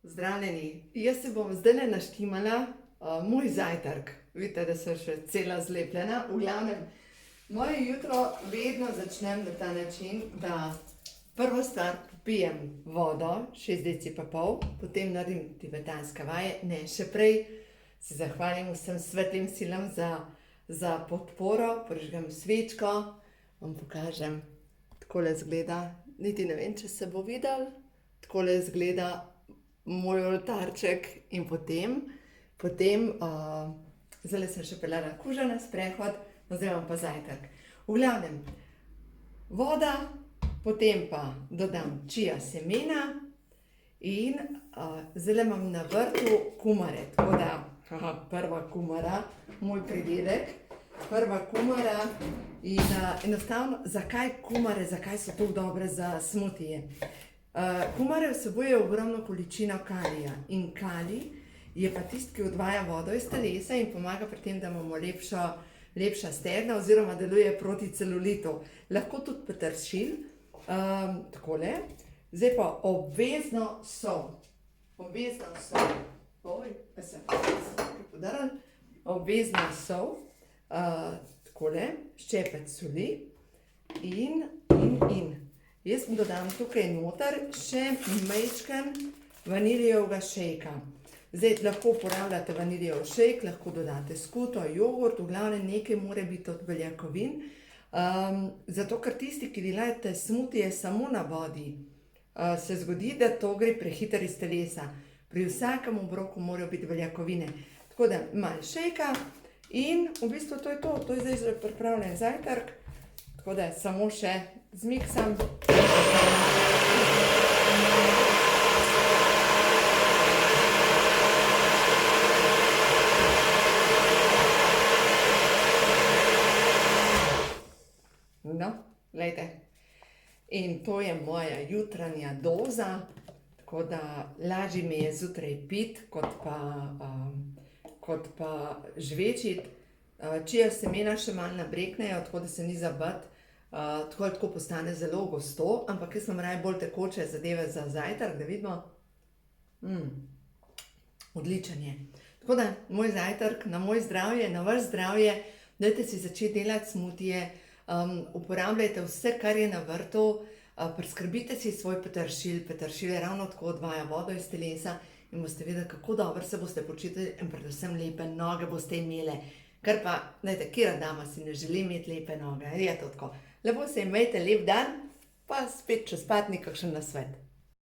Zdravljeni, jaz se bom zdaj naštimala moj zajtrk. Vidite, da sem še cela zlepljena. V glavnem, moje jutro vedno začnem na ta način, da prvo stvar popijem vodo, 6 deci pa pol, potem naredim tibetanske vaje. Ne, še prej se zahvalim vsem svetlim silam za podporo, prižgem svečko, vam pokažem, takole izgleda, niti ne vem, če se bo videl, takole izgleda moj oltarček in potem, zdajle sem še peljala kuža na sprehod, no zdaj imam pa zajtrk. V glavnem, voda, potem pa dodam čija semena in zdajle imam na vrtu kumare, tako da prva kumara, moj pridedek, prva kumara in enostavno, zakaj kumare, zakaj so tako dobre za smutije? Kumare vsebujejo ogromno količino kalija in kalij je pa tisti, ki odvaja vodo iz telesa in pomaga pri tem, da imamo lepša stegna oziroma deluje proti celulitu. Lahko tudi peteršilj, takole. Zdaj pa obvezno sol. Obvezno sol, takole, ščepec soli in. Jaz dodam tukaj noter še majčken vanilijevega šejka. Zdaj lahko uporabljate vanilijev šejk, lahko dodate skuto, jogurt, v glavnem nekaj mora biti od beljakovin. Zato, ker tisti, ki delate smutije samo na vodi, se zgodi, da to gre prehitro iz telesa. Pri vsakem obroku morajo biti beljakovine. Tako da malo šejka in v bistvu to je to. To je zdaj že pripravljen zajtrk. Tako da samo še zmiksam. No, glejte. In to je moja jutranja doza, tako da lažje mi je zjutraj piti, kot pa žvečiti. Čija semena še malo nabreknejo, tako da se ni za bati. Tako postane zelo gosto, ampak jaz imam raje bolj tekoče zadeve za zajtrk, da vidimo. Odličen je. Tako da, moj zajtrk, na moj zdravje, na vaš zdravje, dajte si začeti delati smutije, uporabljajte vse, kar je na vrtu, priskrbite si svoj peteršilj, peteršilj ravno tako odvaja vodo iz telesa in boste videli, kako dobro se boste počutili in predvsem lepe noge boste imeli. Ker pa, dajte, katera dama si ne želi imeti lepe noge, je to tako. Lepo se imejte, lep dan, pa spet čez patnik kakšen nasvet.